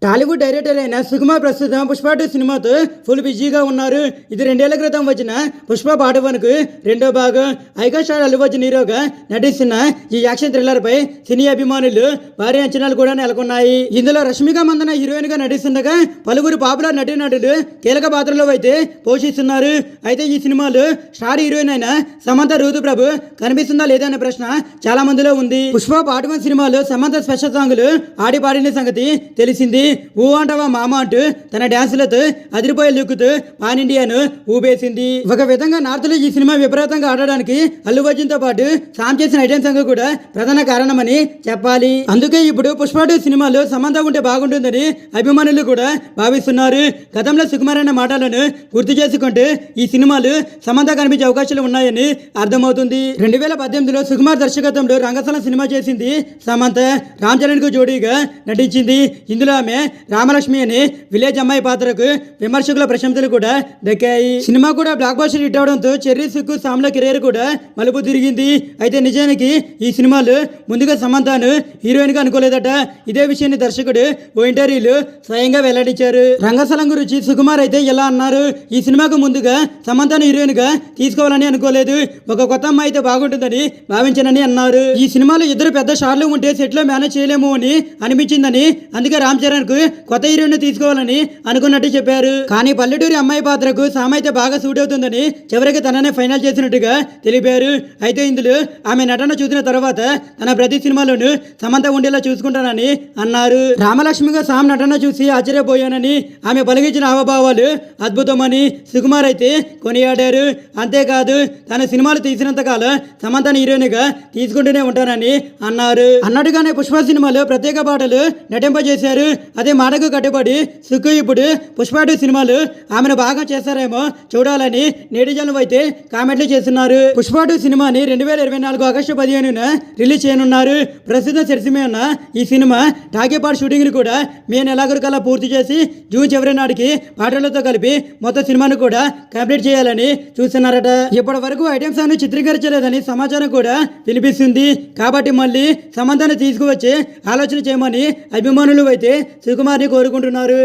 Tollywood director అయిన సుకుమార్ ప్రస్తుతం పుష్ప 2 సినిమాతో ఫుల్ బిజీగా ఉన్నారు. ఇది 2 ఏళ్ల క్రితం వచ్చిన పుష్ప పార్ట్ 1కు రెండో భాగం. ఐకాన్ స్టార్ అల్లు అర్జున్ హీరోగా నటిస్తున్న ఈ యాక్షన్ థ్రిల్లర్ పై సినీ అభిమానులు భారీ అంచనాలు కూడా నెలకొన్నాయి. ఇందులో రష్మిక మందన హీరోయిన్ గా నటిస్తుండగా పలువురు పాపులర్ నటీనటులు కీలక పాత్రలో అయితే పోషిస్తున్నారు. అయితే ఈ సినిమాలో స్టార్ హీరోయిన్ అయిన సమంత ఋతుప్రభు కనిపిస్తుందా లేదా అనే ప్రశ్న చాలా మందిలో ఉంది. పుష్ప పార్ట్ 1 సినిమాలో సమంత స్పెషల్ సాంగ్లు ఆడి పాడిన సంగతి తెలిసింది. ఊ అంటవా మామ అంటూ తన డ్యాన్సులతో అదిరిపోయే లుక్తో పాన్ ఇండియాను ఊపేసింది. ఒక విధంగా నార్త్ లో ఈ సినిమా విపరీతంగా ఆడడానికి అల్లు అర్జున్ తో పాటు సామ్ చేసిన ఐటెం సాంగ్ కూడా ప్రధాన కారణమని చెప్పాలి. అందుకే ఇప్పుడు పుష్ప 2 సినిమాలో సమంత ఉంటే బాగుంటుందని అభిమానులు కూడా భావిస్తున్నారు. గతంలో సుకుమార్ అన్న మాటలను గుర్తు చేసుకుంటే ఈ సినిమాలు సమంత కనిపించే అవకాశాలు ఉన్నాయని అర్థమవుతుంది. 2018లో సుకుమార్ దర్శకత్వంలో రంగస్థలం సినిమా చేసింది సమంత. రామ్ చరణ్ కు జోడీగా నటించింది. ఇందులో ఆమె రామలక్ష్మి అని విలేజ్ అమ్మాయి పాత్రకు విమర్శకుల ప్రశంసలు కూడా దక్కాయి. సినిమా కూడా బ్లాక్ బస్టర్ హిట్ అవడంతో చెర్రీ సుక్కు సామ్ల కెరీర్ కూడా మలుపు తిరిగింది. అయితే నిజానికి ఈ సినిమాలో ముందుగా సమంతను హీరోయిన్ గా అనుకోలేదట. ఇదే విషయాన్ని దర్శకుడు ఓ ఇంటర్వ్యూలో స్వయంగా వెల్లడించారు. రంగస్థలం గురించి సుకుమార్ అయితే ఇలా అన్నారు: ఈ సినిమాకు ముందుగా సమంతను హీరోయిన్ గా తీసుకోవాలని అనుకోలేదు. ఒక కొత్త అమ్మాయి అయితే బాగుంటుందని భావించానని అన్నారు. ఈ సినిమాలో ఇద్దరు పెద్ద స్టార్లు ఉంటే సెట్ లో మేనేజ్ చేయలేము అని అనిపించిందని, అందుకే రామ్ చరణ్ కు కొత్త హీరోయిన్ తీసుకోవాలని అనుకున్నట్టు చెప్పారు. కానీ పల్లెటూరి అమ్మాయి పాత్రకు సామ్ అయితే బాగా సూట్ అవుతుందని చివరికి తననే ఫైనల్ చేసినట్టుగా తెలిపారు. అయితే ఇందులో ఆమె నటన చూసిన తర్వాత తన ప్రతి సినిమాలోనూ సమంత ఉండేలా చూసుకుంటానని అన్నారు. రామలక్ష్మిగా సామ్ నటన చూసి ఆశ్చర్యపోయానని, ఆమె పలికించిన హావభావాలు అద్భుతమని సుకుమార్ అయితే కొనియాడారు. అంతేకాదు తన సినిమాలు తీసినంత కాలం సమంతను హీరోయిన్ గా తీసుకుంటూనే ఉంటానని అన్నారు. అన్నట్టుగానే పుష్ప సినిమాలో ప్రత్యేక పాటలు నటింపజేశారు. అదే మాటకు కట్టుబడి సుక్కు ఇప్పుడు పుష్ప 2 సినిమాలు ఆమెను బాగా చేస్తారేమో చూడాలని నెటిజన్లు అయితే కామెంట్లు చేస్తున్నారు. పుష్ప 2 సినిమాని 2024 ఆగస్టు 15న రిలీజ్ చేయనున్నారు. ప్రస్తుతం సెట్స్మే ఉన్న ఈ సినిమా టాకీపాట్ షూటింగ్ కూడా మే నెలాఖరుకల్లా పూర్తి చేసి జూన్ చివరి నాటికి పాటలతో కలిపి మొత్తం సినిమాను కూడా కంప్లీట్ చేయాలని చూస్తున్నారట. ఇప్పటి వరకు ఐటమ్ సాంగ్ చిత్రీకరించలేదని సమాచారం కూడా వినిపిస్తుంది. కాబట్టి మళ్ళీ సమంతను తీసుకువచ్చే ఆలోచన చేయమని అభిమానులు అయితే సుకుమార్ని కోరుకుంటున్నారు.